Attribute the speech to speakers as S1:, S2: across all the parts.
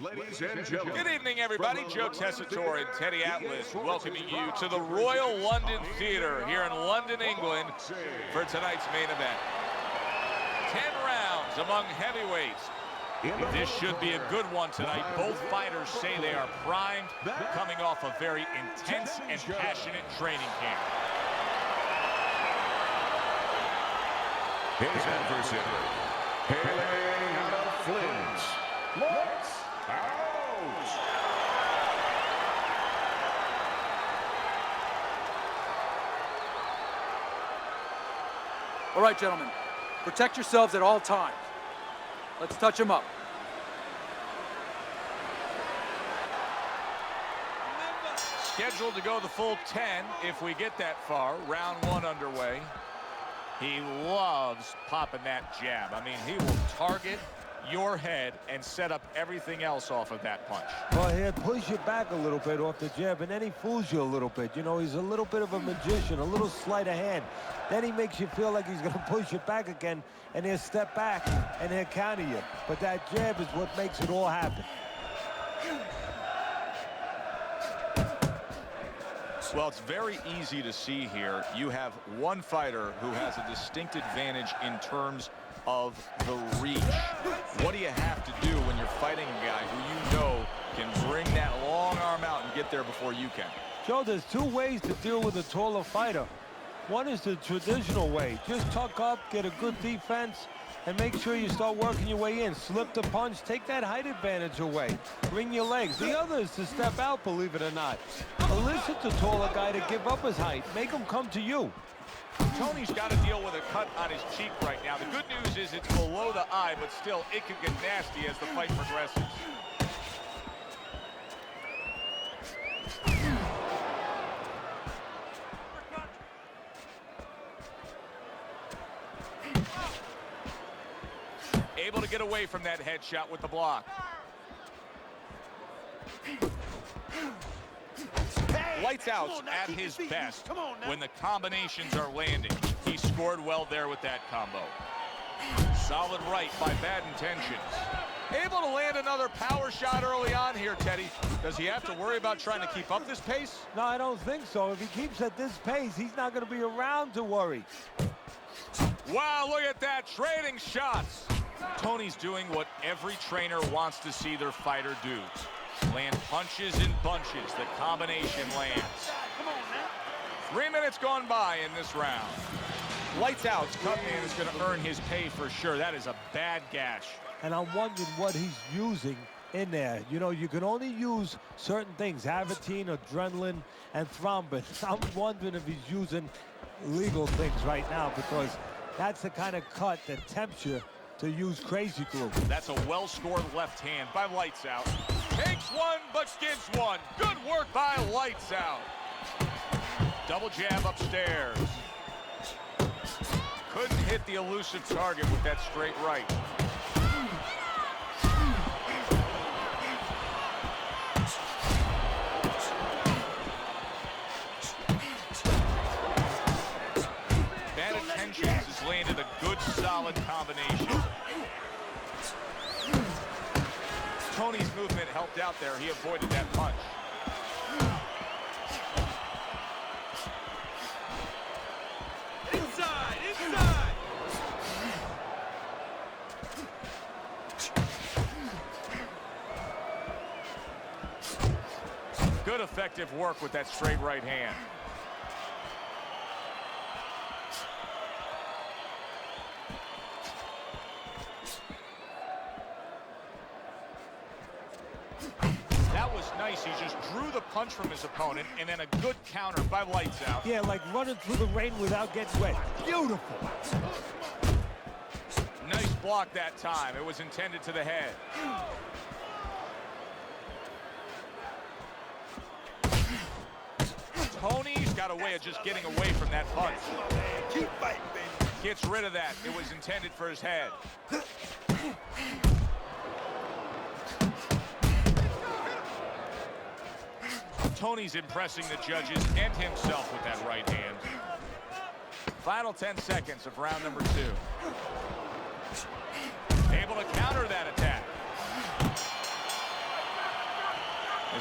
S1: Ladies and gentlemen.
S2: Good evening, everybody. Joe Tessitore and Teddy Atlas welcoming you to the Royal London Theatre here in London, England for tonight's main event. 10 rounds among heavyweights. This should be a good one tonight. Both fighters say they are primed, coming off a very intense and passionate training camp.
S1: His adversary, hailing out of Flint, Lights Out.
S3: All right, gentlemen, protect yourselves at all times. Let's touch him up.
S2: Scheduled to go the full 10 if we get that far. Round 1 underway. He loves popping that jab. I mean, he will target your head and set up everything else off of that punch.
S4: Well, he'll push you back a little bit off the jab, and then he fools you a little bit. You know, he's a little bit of a magician, a little sleight of hand. Then he makes you feel like he's going to push you back again, and he'll step back, and he'll counter you. But that jab is what makes it all happen.
S2: Well, it's very easy to see here. You have one fighter who has a distinct advantage in terms of the reach. What do you have to do when you're fighting a guy who you know can bring that long arm out and get there before you can?
S4: Joe, there's two ways to deal with a taller fighter. One is the traditional way. Just tuck up, get a good defense, and make sure you start working your way in. Slip the punch, take that height advantage away. Bring your legs. The other is to step out, believe it or not. Elicit the taller guy to give up his height. Make him come to you.
S2: Tony's got to deal with a cut on his cheek right now. The good news is it's below the eye, but still, it could get nasty as the fight progresses. Able to get away from that headshot with the block. Lights out at his best when the combinations are landing. He scored well there with that combo. Solid right by bad intentions. Able to land another power shot early on here, Teddy. Does he have to worry about trying to keep up this pace?
S4: No, I don't think so. If he keeps at this pace, he's not going to be around to worry.
S2: Wow, look at that, trading shots. Tony's doing what every trainer wants to see their fighter do. Land punches in bunches. The combination lands. 3 minutes gone by in this round. Lights out. Cutman is going to earn his pay for sure. That is a bad gash.
S4: And I'm wondering what he's using in there. You know, you can only use certain things, Avitine, adrenaline, and thrombin. I'm wondering if he's using legal things right now, because that's the kind of cut that tempts you to use crazy glue.
S2: That's a well-scored left hand by Lights Out. Takes one, but gives one. Good work by Lights Out. Double jab upstairs. Couldn't hit the elusive target with that straight right. Bad intentions has landed a good, solid combination. Tony's movement helped out there. He avoided that punch. Inside, inside. Good effective work with that straight right hand. That was nice. He just drew the punch from his opponent, and then a good counter by Lights Out.
S4: Yeah, like running through the rain without getting wet. Beautiful.
S2: Nice block that time. It was intended to the head. Tony's got a way of just getting away from that punch.
S1: Keep fighting, baby.
S2: Gets rid of that. It was intended for his head. Tony's impressing the judges and himself with that right hand. Final 10 seconds of round number 2. Able to counter that attack.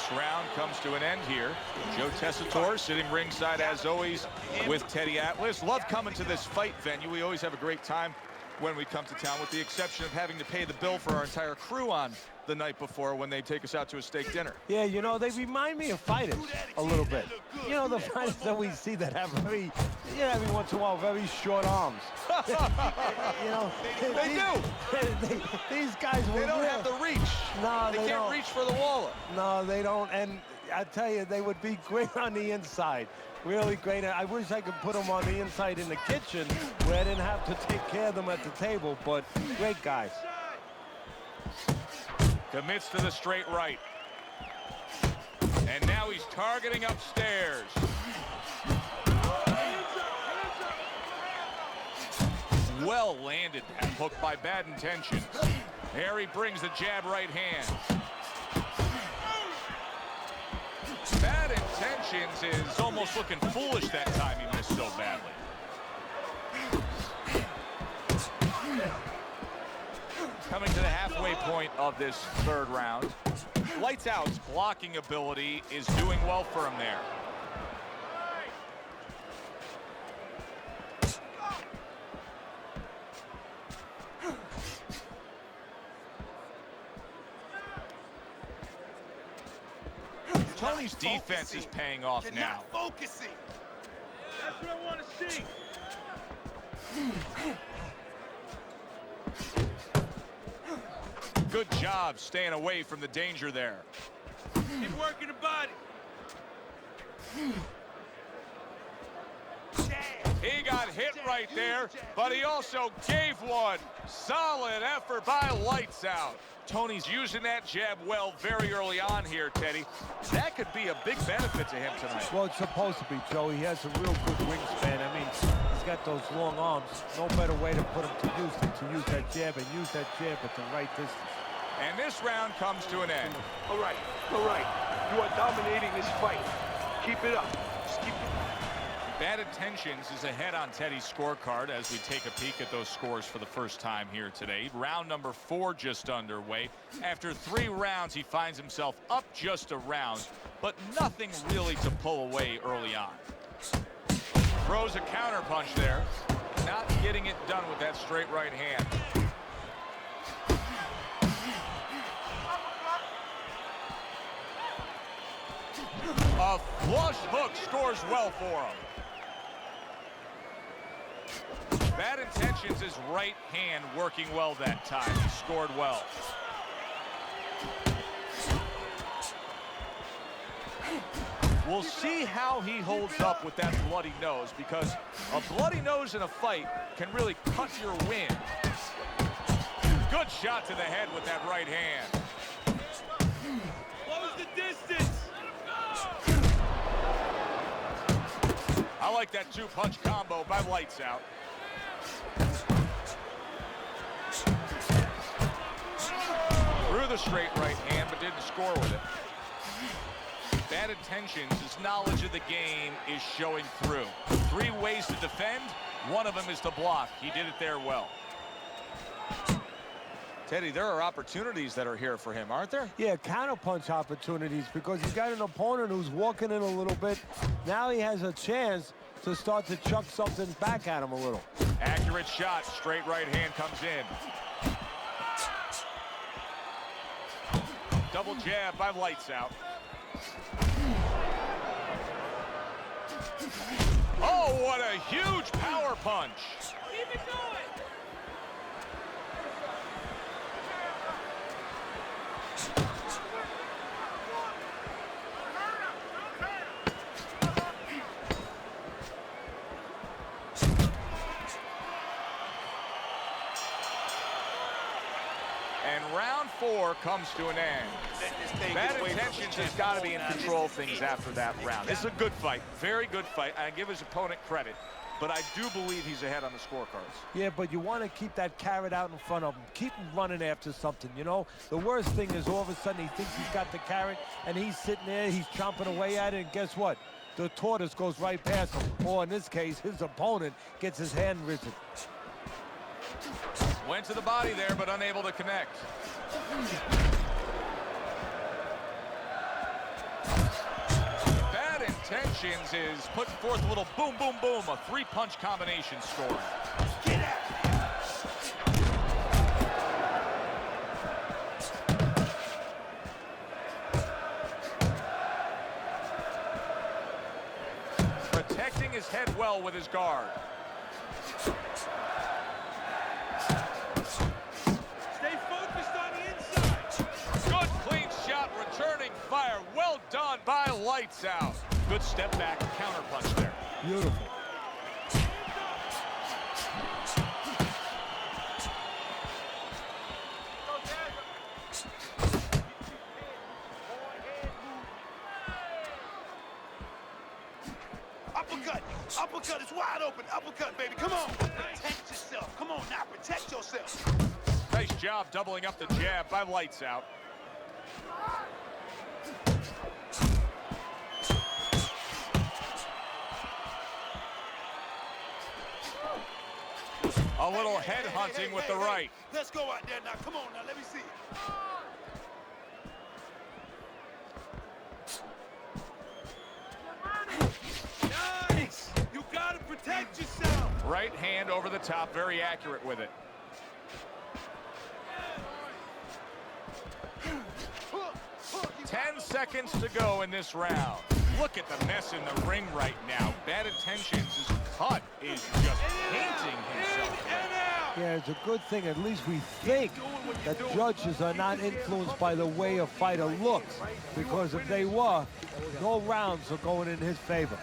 S2: this round comes to an end here. Joe Tessitore sitting ringside as always with Teddy Atlas. Love coming to this fight venue. We always have a great time when we come to town, with the exception of having to pay the bill for our entire crew on the night before when they take us out to a steak dinner.
S4: Yeah, you know, they remind me of fighters a little bit. You know, the fighters that we see that have very, every once in a while, very short arms. You know,
S2: They do.
S4: These guys will.
S2: They don't have the reach.
S4: No,
S2: they can't reach for the wall.
S4: No, they don't. And I tell you, they would be great on the inside. Really great. I wish I could put them on the inside in the kitchen where I didn't have to take care of them at the table, but great guys.
S2: Commits to the straight right. And now he's targeting upstairs. Well landed that hook by Bad Intentions. There he brings the jab right hand. Bad Intentions is almost looking foolish that time he missed so badly. Coming to the halfway point of this third round. Lights Out's blocking ability is doing well for him there. Tony's defense is paying off now.
S1: Focusing. That's what I want to see.
S2: Good job staying away from the danger there.
S1: Keep working the body.
S2: He got hit right there, but he also gave one. Solid effort by Lights Out. Tony's using that jab well very early on here, Teddy. That could be a big benefit to him tonight.
S4: Well, it's supposed to be, Joe. He has a real good wingspan. I mean, he's got those long arms. No better way to put him to use than to use that jab and use that jab at the right distance.
S2: And this round comes to an end.
S1: All right. You are dominating this fight. Keep it up. Just keep it.
S2: Bad Intentions is ahead on Teddy's scorecard as we take a peek at those scores for the first time here today. Round number 4 just underway. After 3 rounds, he finds himself up just a round, but nothing really to pull away early on. Throws a counter punch there. Not getting it done with that straight right hand. A flush hook scores well for him. Bad Intentions' his right hand working well that time. He scored well. We'll see how he holds up with that bloody nose, because a bloody nose in a fight can really cut your wind. Good shot to the head with that right hand.
S1: Close the distance.
S2: I like that 2-punch combo by Lights Out. Threw the straight right hand, but didn't score with it. Bad Intentions, his knowledge of the game is showing through. 3 ways to defend, one of them is to block. He did it there well. Teddy, there are opportunities that are here for him, aren't there?
S4: Yeah, counterpunch opportunities, because he's got an opponent who's walking in a little bit. Now he has a chance to start to chuck something back at him a little.
S2: Accurate shot, straight right hand comes in. Double jab by Lights Out. Oh, what a huge power punch.
S1: Keep it going.
S2: And round 4 comes to an end. Bad Intentions has got to be in control of things after that round. This is a good fight, very good fight. I give his opponent credit, but I do believe he's ahead on the scorecards.
S4: Yeah, but you want to keep that carrot out in front of him. Keep him running after something, you know? The worst thing is all of a sudden he thinks he's got the carrot, and he's sitting there, he's chomping away at it, and guess what? The tortoise goes right past him. Or in this case, his opponent gets his hand risen.
S2: Went to the body there, but unable to connect. Intentions is putting forth a little boom, boom, boom, a three-punch combination scoring.
S1: Get out!
S2: Protecting his head well with his guard.
S1: Stay focused on the inside.
S2: Good clean shot, returning fire. Well done by Lights Out. Good step back counter punch there.
S4: Beautiful.
S1: Uppercut! Uppercut is wide open! Uppercut, baby! Come on! Protect yourself! Come on now! Protect yourself!
S2: Nice job doubling up the jab by Lights Out. A little head hunting with the right.
S1: Let's go out there now. Come on now. Let me see it. Nice! You gotta protect yourself!
S2: Right hand over the top, very accurate with it.
S1: Hook, hook, you
S2: 10 seconds to go in this round. Look at the mess in the ring right now. Bad Intentions' cut is just painting himself.
S1: and out!
S4: Yeah, it's a good thing. At least we think that judges are not influenced by the way a fighter looks, because if they were, no rounds are going in his favor.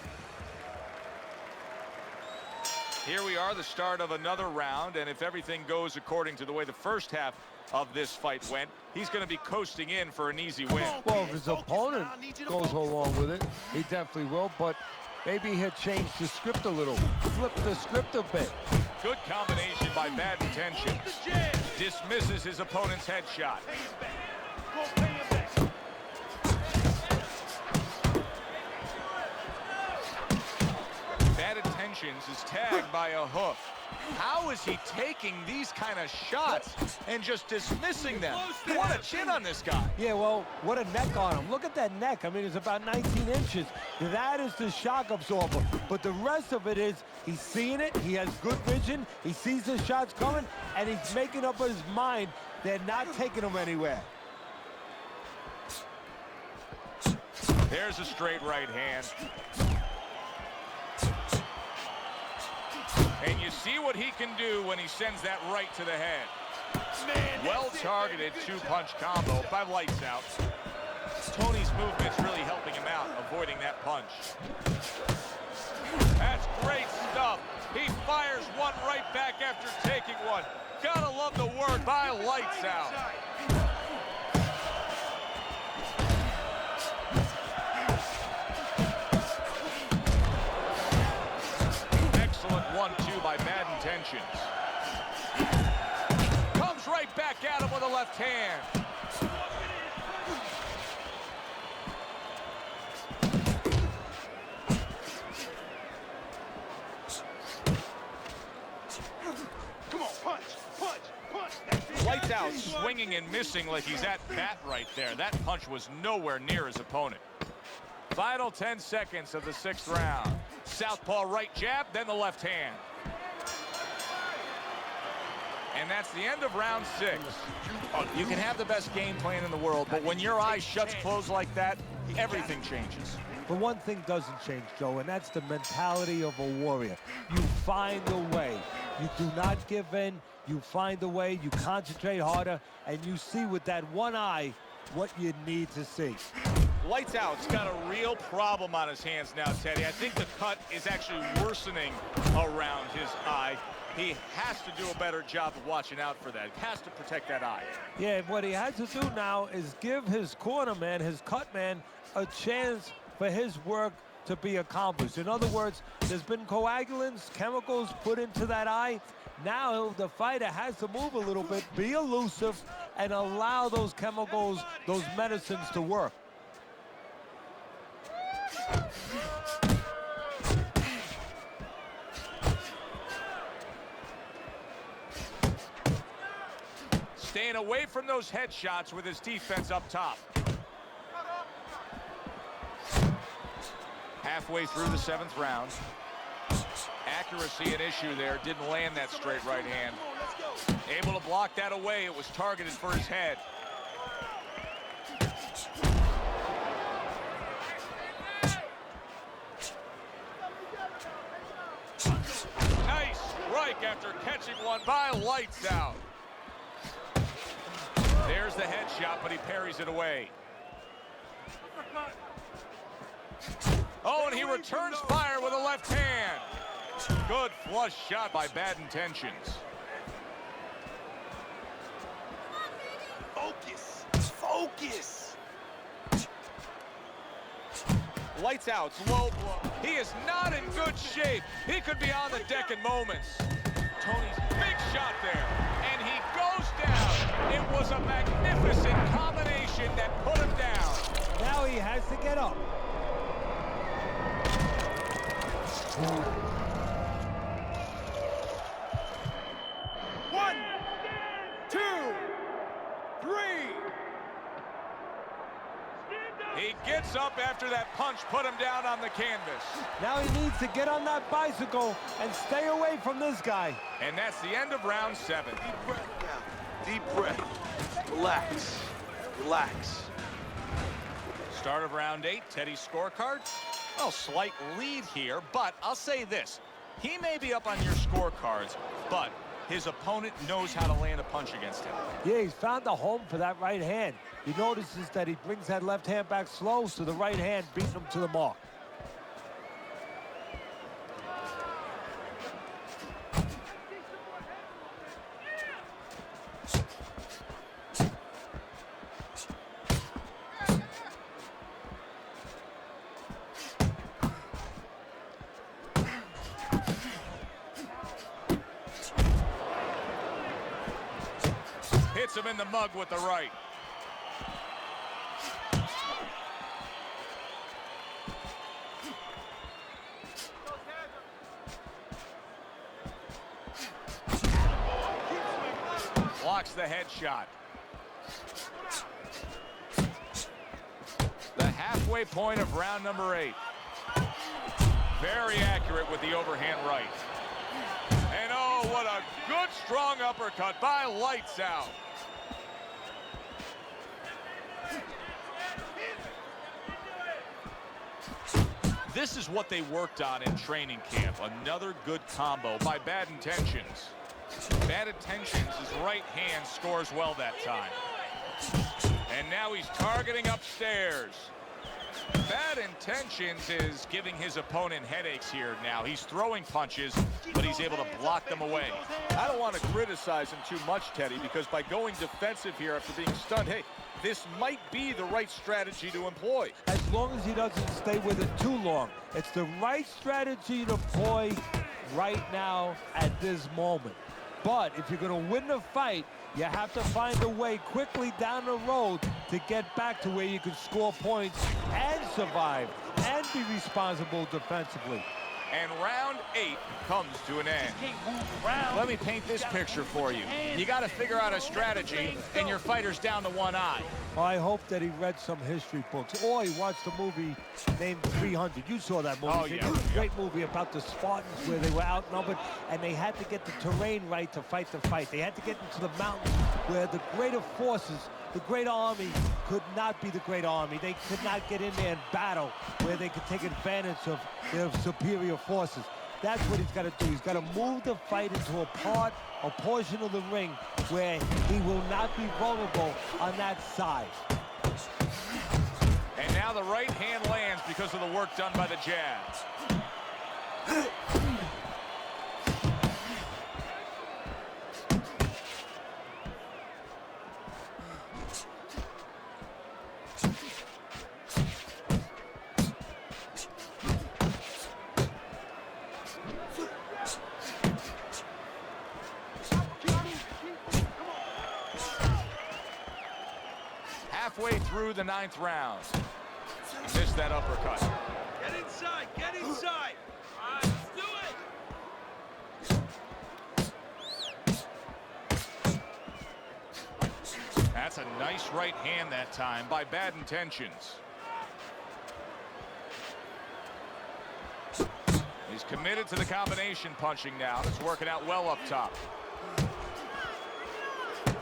S2: Here we are, the start of another round, and if everything goes according to the way the first half of this fight went, he's going to be coasting in for an easy win.
S4: Well, if his opponent goes along with it, he definitely will, but maybe he'll change the script a little, flip the script a bit.
S2: Good combination by Bad Intentions. Dismisses his opponent's headshot.
S1: Go pay him back.
S2: Bad Intentions is tagged by a hook. How is he taking these kind of shots and just dismissing them? What a chin on this guy.
S4: Yeah, well, what a neck on him. Look at that neck. I mean, it's about 19 inches. That is the shock absorber. But the rest of it is he's seeing it. He has good vision. He sees the shots coming, and he's making up his mind they're not taking him anywhere.
S2: There's a straight right hand. And you see what he can do when he sends that right to the head. Well-targeted two-punch combo by Lights Out. Tony's movement's really helping him out, avoiding that punch. That's great stuff. He fires one right back after taking one. Gotta love the work by Lights Out. Excellent 1-2 by Bad Intentions. Comes right back at him with a left hand.
S1: Come on, punch, punch, punch.
S2: Lights Out swinging and missing like he's at bat right there. That punch was nowhere near his opponent. Final 10 seconds of the 6th round. Southpaw right jab, then the left hand. And that's the end of round 6. You can have the best game plan in the world, but when your eye shuts closed like that, everything changes.
S4: But one thing doesn't change, Joe, and that's the mentality of a warrior. You find a way. You do not give in. You find a way. You concentrate harder, and you see with that one eye what you need to see.
S2: Lights Out's got a real problem on his hands now, Teddy. I think the cut is actually worsening around his eye. He has to do a better job of watching out for that. He has to protect that eye.
S4: Yeah, what he has to do now is give his corner man, his cut man, a chance for his work to be accomplished. In other words, there's been coagulants, chemicals put into that eye. Now the fighter has to move a little bit, be elusive, and allow those chemicals, those medicines to work.
S2: Staying away from those headshots with his defense up top. Halfway through the 7th round. Accuracy an issue there. Didn't land that straight right hand. Able to block that away. It was targeted for his head. Nice strike after catching one by Lights Out. There's the headshot, but he parries it away. Oh, and he returns fire with a left hand. Good flush shot by Bad Intentions.
S1: Focus. Focus.
S2: Lights Out, low blow. He is not in good shape. He could be on the deck in moments. Tony's big shot there, and he goes down. It was a magnificent combination that put him down.
S4: Now he has to get up.
S3: One, two, three.
S2: He gets up after that punch put him down on the canvas.
S4: Now he needs to get on that bicycle and stay away from this guy.
S2: And that's the end of round 7.
S1: Deep breath now. Deep breath. Relax. Relax.
S2: Start of round 8, Teddy's scorecard. Well, slight lead here, but I'll say this. He may be up on your scorecards, but his opponent knows how to land a punch against him.
S4: Yeah, he's found a home for that right hand. He notices that he brings that left hand back slow, so the right hand beats him to the mark.
S2: Hits him in the mug with the right. Blocks the headshot. The halfway point of round number 8. Very accurate with the overhand right. And oh, what a good strong uppercut by Lights Out. This is what they worked on in training camp. Another good combo by Bad Intentions. Bad Intentions, his right hand scores well that time. And now he's targeting upstairs. Bad Intentions is giving his opponent headaches here now. He's throwing punches, but he's able to block them away. I don't want to criticize him too much, Teddy, because by going defensive here after being stunned, hey, this might be the right strategy to employ.
S4: As long as he doesn't stay with it too long. It's the right strategy to employ right now at this moment. But if you're going to win the fight, you have to find a way quickly down the road to get back to where you can score points and survive and be responsible defensively.
S2: And round 8 comes to an end. Let me paint this picture for you. You got to figure out a strategy, and your fighter's down to one eye.
S4: Well, I hope that he read some history books, or he watched a movie named 300. You saw that movie.
S2: Oh, yeah.
S4: It was a great movie about the Spartans where they were outnumbered, and they had to get the terrain right to fight the fight. They had to get into the mountains where the greater forces, the great army, could not be the great army. They could not get in there and battle where they could take advantage of their superior forces. That's what he's got to do. He's got to move the fight into a portion of the ring where he will not be vulnerable on that side.
S2: And now the right hand lands because of the work done by the jabs. Halfway through the 9th round. He missed that uppercut.
S1: Get inside. Get inside. All right, let's do it.
S2: That's a nice right hand that time by Bad Intentions. He's committed to the combination punching now. It's working out well up top.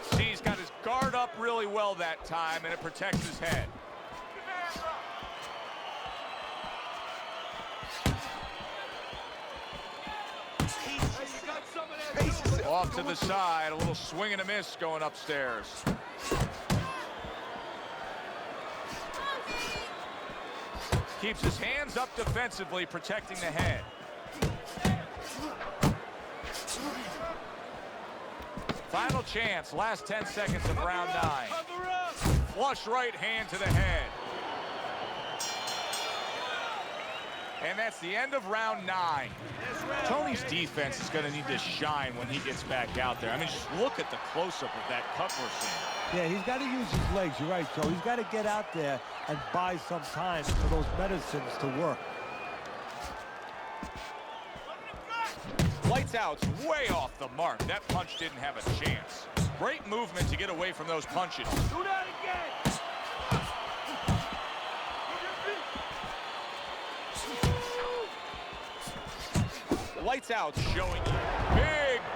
S2: See, he's got his guard up really well that time, and it protects his head. Off to the side, a little swing and a miss going upstairs. Keeps his hands up defensively, protecting the head. Final chance, last 10 seconds of round 9. Flush right hand to the head. And that's the end of round 9. Tony's defense is going to need to shine when he gets back out there. I mean, just look at the close-up of that cut we're seeing.
S4: Yeah, he's got to use his legs. You're right, Joe. He's got to get out there and buy some time for those medicines to work.
S2: Lights out's way off the mark. That punch didn't have a chance. Great movement to get away from those punches.
S1: Do that again.
S2: Lights out showing you.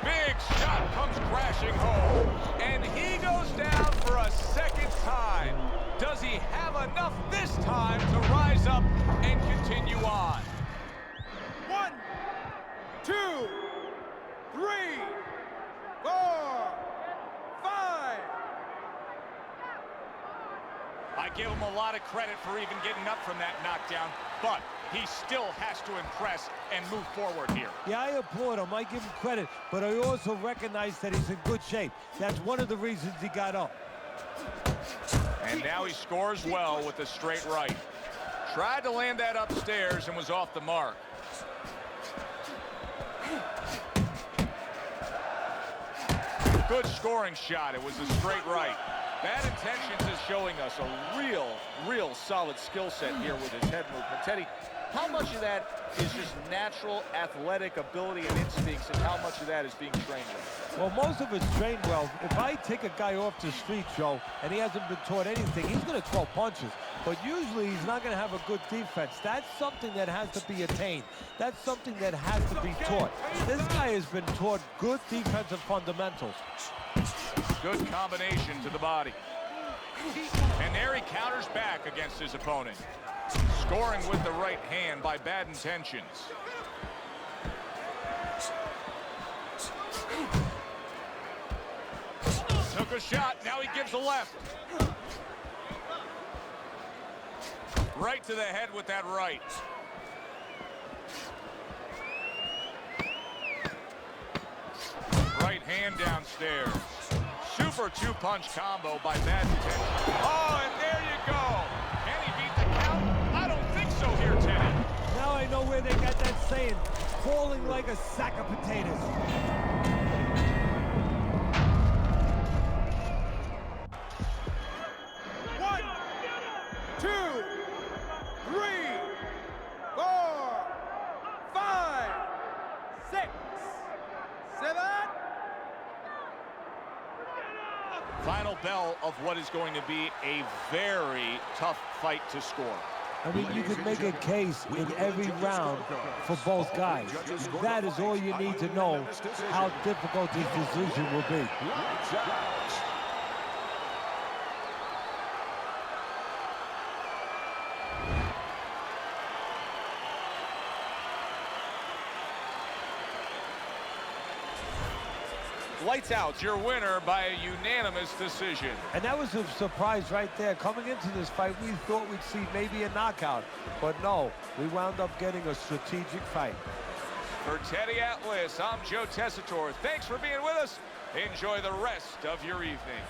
S2: Big shot comes crashing home. And he goes down for a second time. Does he have enough this time to rise up and continue on?
S1: 1, 2, 3, 4, 5.
S2: I give him a lot of credit for even getting up from that knockdown, but he still has to impress and move forward here.
S4: Yeah, I applaud him. I give him credit, but I also recognize that he's in good shape. That's one of the reasons he got up.
S2: And now he scores well with a straight right. Tried to land that upstairs and was off the mark. Good scoring shot. It was a straight right. Bad Intentions is showing us a real solid skill set here with his head movement. Teddy, how much of that is just natural athletic ability and instincts, and how much of that is being trained with?
S4: Well, most of it's trained well. If I take a guy off the street, Joe, and he hasn't been taught anything, he's going to throw punches. But usually he's not going to have a good defense. That's something that has to be attained. That's something that has to be taught. This guy has been taught good defensive fundamentals.
S2: Good combination to the body. And there he counters back against his opponent. Scoring with the right hand by Bad Intentions. Took a shot, now he gives a left. Right to the head with that right. Right hand downstairs. Super two-punch combo by Bad Intentions. Oh, and there you go. Can he beat the count? I don't think so here, Teddy.
S4: Now I know where they got that saying, falling like a sack of potatoes.
S1: One, 2, 3, 4, 5, 6, 7.
S2: Final bell of what is going to be a very tough fight to score.
S4: I mean, you could make a case in every round for both guys. That is all you need to know how difficult this decision will be.
S2: Lights out, your winner by a unanimous decision.
S4: And that was a surprise right there. Coming into this fight, we thought we'd see maybe a knockout. But no, we wound up getting a strategic fight.
S2: For Teddy Atlas, I'm Joe Tessitore. Thanks for being with us. Enjoy the rest of your evening.